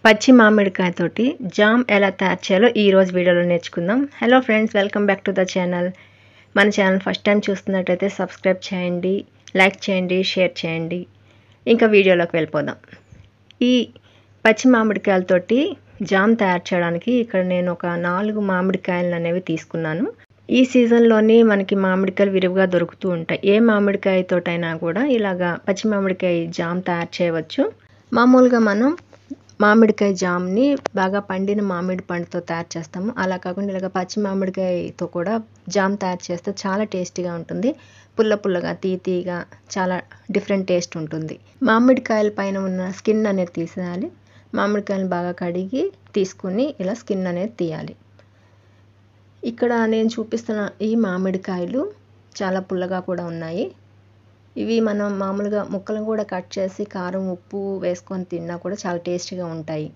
పచ్చి మామిడికాయతోటి జామ్ ఎలా తయారు చేయాలో ఈరోజు వీడియోలో నేర్చుకుందాం. Hello friends, welcome back to the channel. మన ఛానల్ ఫస్ట్ టైం చూస్తున్నట్టయితే సబ్స్క్రైబ్ చేయండి, లైక్ చేయండి, షేర్ చేయండి. ఇంకా వీడియోలోకి వెళ్ళిపోదాం. ఈ పచ్చి మామిడికాయలతోటి జామ్ తయారు చేయడానికి ఇక్కడ నేను ఒక 4 మామిడికాయలు అనేవి తీసుకున్నాను. ఈ సీజన్లోని మనకి మామిడికాయలు విరివిగా దొరుకుతూ ఉంటాయి. ఏ మామిడికాయతోటైనా కూడా ఇలాగా పచ్చి మామిడికాయ జామ్ తయారు చేయవచ్చు. మామూలుగా మనం మామిడికాయ జామ్ని బాగా పండిన మామిడి పండుతో తయారు చేస్తాము. అలా కాకుండా ఇలాగ పచ్చి మామిడికాయతో కూడా జామ్ తయారు చేస్తే చాలా టేస్టీగా ఉంటుంది. పుల్ల పుల్లగా, తీయగా చాలా డిఫరెంట్ టేస్ట్ ఉంటుంది. మామిడికాయల పైన ఉన్న స్కిన్ అనేది తీసేయాలి. మామిడికాయలను బాగా కడిగి తీసుకుని ఇలా స్కిన్ అనేది తీయాలి. ఇక్కడ నేను చూపిస్తున్న ఈ మామిడికాయలు చాలా పుల్లగా కూడా ఉన్నాయి. ఇవి మనం మామూలుగా ముక్కలను కూడా కట్ చేసి కారం, ఉప్పు వేసుకొని తిన్నా కూడా చాలా టేస్టీగా ఉంటాయి.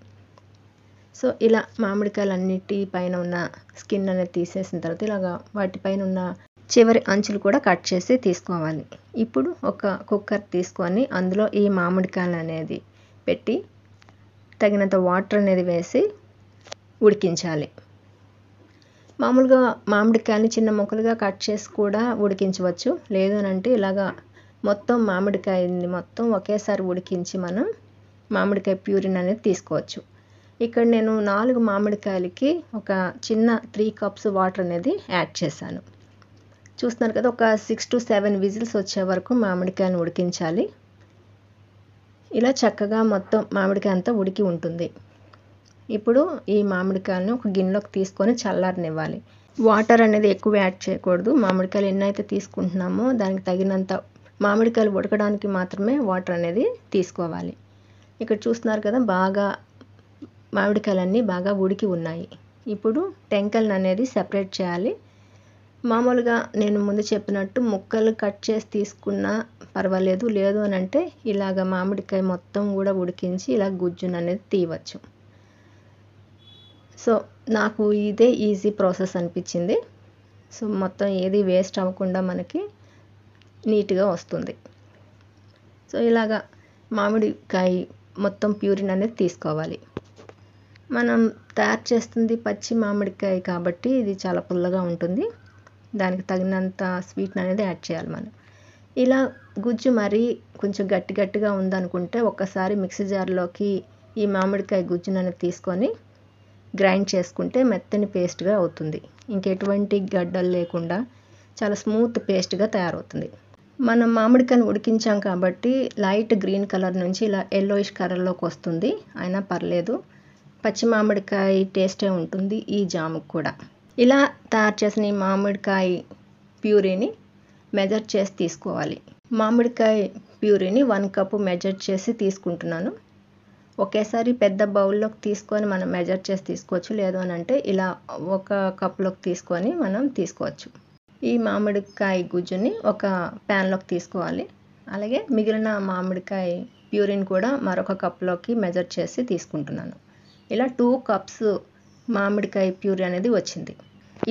సో ఇలా మామిడికాయలన్నిటి పైన ఉన్న స్కిన్ అనేది తీసేసిన తర్వాత ఇలాగా వాటిపైన ఉన్న చివరి అంచులు కూడా కట్ చేసి తీసుకోవాలి. ఇప్పుడు ఒక కుక్కర్ తీసుకొని అందులో ఈ మామిడికాయలు అనేది పెట్టి తగినంత వాటర్ అనేది వేసి ఉడికించాలి. మామూలుగా మామిడికాయని చిన్న ముక్కలుగా కట్ చేసి కూడా ఉడికించవచ్చు. లేదు అని అంటే ఇలాగా మొత్తం మామిడికాయని మొత్తం ఒకేసారి ఉడికించి మనం మామిడికాయ ప్యూరిన్ అనేది తీసుకోవచ్చు. ఇక్కడ నేను 4 మామిడికాయలకి ఒక చిన్న 3 కప్స్ వాటర్ అనేది యాడ్ చేశాను. చూస్తున్నారు కదా, ఒక 6 to 7 విజిల్స్ వచ్చే వరకు మామిడికాయని ఉడికించాలి. ఇలా చక్కగా మొత్తం మామిడికాయ అంతా ఉడికి ఉంటుంది. ఇప్పుడు ఈ మామిడికాయలను ఒక గిన్నెలోకి తీసుకొని చల్లారనివ్వాలి. వాటర్ అనేది ఎక్కువ యాడ్ చేయకూడదు. మామిడికాయలు ఎన్నైతే తీసుకుంటున్నామో దానికి తగినంత మామిడికాయలు ఉడకడానికి మాత్రమే వాటర్ అనేది తీసుకోవాలి. ఇక్కడ చూస్తున్నారు కదా, బాగా మామిడికాయలన్నీ బాగా ఉడికి ఉన్నాయి. ఇప్పుడు టెంకలను అనేది సెపరేట్ చేయాలి. మామూలుగా నేను ముందు చెప్పినట్టు ముక్కలు కట్ చేసి తీసుకున్నా పర్వాలేదు. లేదు అని అంటే ఇలాగ మామిడికాయ మొత్తం కూడా ఉడికించి ఇలా గుజ్జును అనేది తీయవచ్చు. సో నాకు ఇదే ఈజీ ప్రాసెస్ అనిపించింది. సో మొత్తం ఏది వేస్ట్ అవ్వకుండా మనకి నీట్గా వస్తుంది. సో ఇలాగా మామిడికాయ మొత్తం ప్యూరిన్ అనేది తీసుకోవాలి. మనం తయారు చేస్తుంది పచ్చి మామిడికాయ కాబట్టి ఇది చాలా పుల్లగా ఉంటుంది. దానికి తగినంత స్వీట్ అనేది యాడ్ చేయాలి మనం. ఇలా గుజ్జు మరీ కొంచెం గట్టిగా ఉందనుకుంటే ఒక్కసారి మిక్సీ జార్లోకి ఈ మామిడికాయ గుజ్జును అనేది తీసుకొని గ్రైండ్ చేసుకుంటే మెత్తని పేస్ట్గా అవుతుంది. ఇంకెటువంటి గడ్డలు లేకుండా చాలా స్మూత్ పేస్ట్గా తయారవుతుంది. మనం మామిడికాయను ఉడికించాం కాబట్టి లైట్ గ్రీన్ కలర్ నుంచి ఇలా ఎల్లోయిష్ కలర్లోకి వస్తుంది. అయినా పర్లేదు, పచ్చి మామిడికాయ టేస్టే ఉంటుంది ఈ జాముకు కూడా. ఇలా తయారు చేసిన ఈ మామిడికాయ ప్యూరీని మెజర్ చేసి తీసుకోవాలి. మామిడికాయ ప్యూరీని 1 కప్పు మెజర్ చేసి తీసుకుంటున్నాను. ఒకేసారి పెద్ద బౌల్లోకి తీసుకొని మనం మెజర్ చేసి తీసుకోవచ్చు. లేదు అని అంటే ఇలా 1 కప్లోకి తీసుకొని మనం తీసుకోవచ్చు. ఈ మామిడికాయ గుజ్జుని ఒక ప్యాన్లోకి తీసుకోవాలి. అలాగే మిగిలిన మామిడికాయ ప్యూరిన్ కూడా మరొక కప్లోకి మెజర్ చేసి తీసుకుంటున్నాను. ఇలా 2 కప్స్ మామిడికాయ ప్యూరీ అనేది వచ్చింది.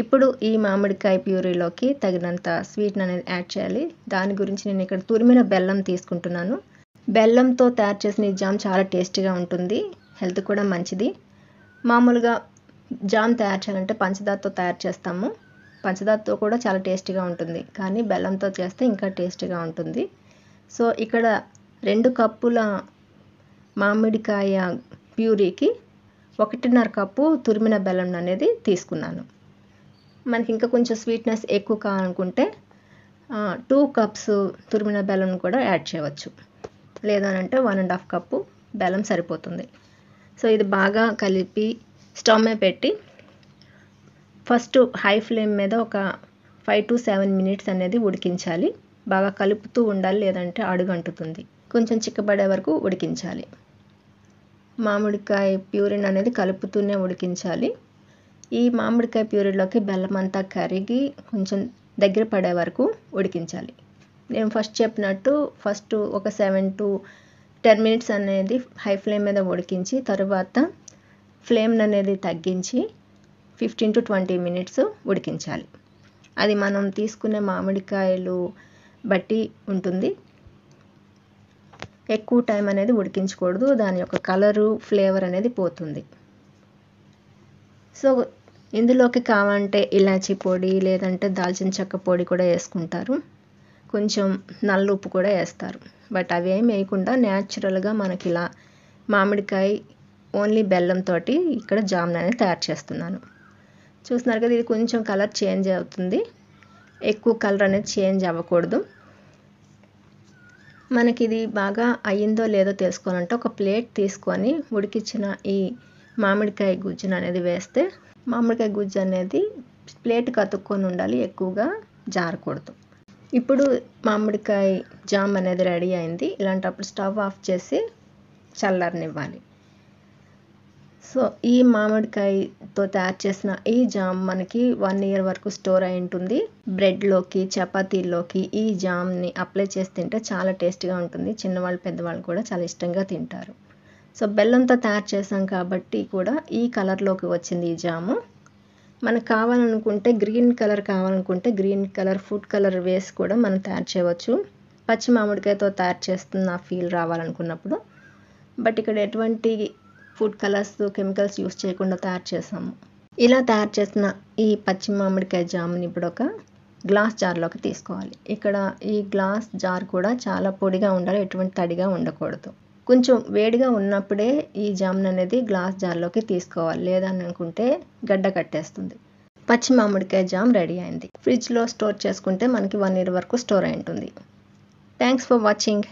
ఇప్పుడు ఈ మామిడికాయ ప్యూరీలోకి తగినంత స్వీట్ అనేది యాడ్ చేయాలి. దాని గురించి నేను ఇక్కడ తురిమిన బెల్లం తీసుకుంటున్నాను. బెల్లంతో తయారు చేసిన ఈ జామ్ చాలా టేస్టీగా ఉంటుంది. హెల్త్ కూడా మంచిది. మామూలుగా జామ్ తయారు చేయాలంటే పంచదారతో తయారు చేస్తాము. పంచదారతో కూడా చాలా టేస్టీగా ఉంటుంది, కానీ బెల్లంతో చేస్తే ఇంకా టేస్టీగా ఉంటుంది. సో ఇక్కడ 2 కప్పుల మామిడికాయ ప్యూరీకి 1.5 కప్పు తురిమిన బెల్లం అనేది తీసుకున్నాను. మనకి ఇంకా కొంచెం స్వీట్నెస్ ఎక్కువ కావాలనుకుంటే 2 కప్స్ తురిమిన బెల్లం కూడా యాడ్ చేయవచ్చు. లేదనంటే 1.5 కప్పు బెల్లం సరిపోతుంది. సో ఇది బాగా కలిపి స్టవ్ మీద పెట్టి ఫస్ట్ హై ఫ్లేమ్ మీద ఒక 5 to 7 మినిట్స్ అనేది ఉడికించాలి. బాగా కలుపుతూ ఉండాలి, లేదంటే అడుగంటుతుంది. కొంచెం చిక్కబడే వరకు ఉడికించాలి. మామిడికాయ ప్యూరిన్ అనేది కలుపుతూనే ఉడికించాలి. ఈ మామిడికాయ ప్యూరీలోకి బెల్లం అంతా కరిగి కొంచెం దగ్గర పడే వరకు ఉడికించాలి. నేను ఫస్ట్ చెప్పినట్టు ఫస్ట్ ఒక 7 to 10 మినిట్స్ అనేది హై ఫ్లేమ్ మీద ఉడికించి తర్వాత ఫ్లేమ్ అనేది తగ్గించి 15 to 20 మినిట్స్ ఉడికించాలి. అది మనం తీసుకునే మామిడికాయలు బట్టి ఉంటుంది. ఎక్కువ టైం అనేది ఉడికించకూడదు, దాని యొక్క కలరు ఫ్లేవర్ అనేది పోతుంది. సో ఇందులోకి కావాలంటే ఇలాచీ పొడి లేదంటే దాల్చిన చెక్క పొడి కూడా వేసుకుంటారు, కొంచెం నల్ల ఉప్పు కూడా వేస్తారు. బట్ అవి ఏమి వేయకుండా న్యాచురల్గా మనకి ఇలా మామిడికాయ ఓన్లీ బెల్లంతో ఇక్కడ జామ్ అనేది తయారు చేస్తున్నాను. చూస్తున్నారు కదా, ఇది కొంచెం కలర్ చేంజ్ అవుతుంది, ఎక్కువ కలర్ అనేది చేంజ్ అవ్వకూడదు. మనకి ఇది బాగా అయ్యిందో లేదో తెలుసుకోవాలంటే ఒక ప్లేట్ తీసుకొని ఉడికించిన ఈ మామిడికాయ గుజ్జును అనేది వేస్తే మామిడికాయ గుజ్జు అనేది ప్లేట్కి అతుక్కొని ఉండాలి, ఎక్కువగా జారకూడదు. ఇప్పుడు మామిడికాయ జామ్ అనేది రెడీ అయింది. ఇలాంటప్పుడు స్టవ్ ఆఫ్ చేసి చల్లరనివ్వాలి. సో ఈ మామిడికాయతో తయారు చేసిన ఈ జామ్ మనకి 1 year వరకు స్టోర్ అయి ఉంటుంది. బ్రెడ్లోకి చపాతీల్లోకి ఈ జామ్ని అప్లై చేసి తింటే చాలా టేస్టీగా ఉంటుంది. చిన్నవాళ్ళు పెద్దవాళ్ళు కూడా చాలా ఇష్టంగా తింటారు. సో బెల్లంతో తయారు చేసాం కాబట్టి కూడా ఈ కలర్లోకి వచ్చింది ఈ జాము. మనకు కావాలనుకుంటే గ్రీన్ కలర్ కావాలనుకుంటే గ్రీన్ కలర్ ఫుడ్ కలర్ వేసి కూడా మనం తయారు చేయవచ్చు, పచ్చి మామిడికాయతో తయారు చేస్తున్న ఫీల్ రావాలనుకున్నప్పుడు. బట్ ఇక్కడ ఎటువంటి ఫుడ్ కలర్స్ కెమికల్స్ యూస్ చేయకుండా తయారు చేసాము. ఇలా తయారు చేసిన ఈ పచ్చి మామిడికాయ జాముని ఇప్పుడు ఒక గ్లాస్ జార్లోకి తీసుకోవాలి. ఇక్కడ ఈ గ్లాస్ జార్ కూడా చాలా పొడిగా ఉండాలి, ఎటువంటి తడిగా ఉండకూడదు. కొంచెం వేడిగా ఉన్నప్పుడే ఈ జామున్ అనేది గ్లాస్ జార్లోకి తీసుకోవాలి, లేదని అనుకుంటే గడ్డ కట్టేస్తుంది. పచ్చి మామిడికాయ జామ్ రెడీ అయింది. ఫ్రిడ్జ్లో స్టోర్ చేసుకుంటే మనకి 1 year వరకు స్టోర్ అయి ఉంటుంది. Thanks for watching.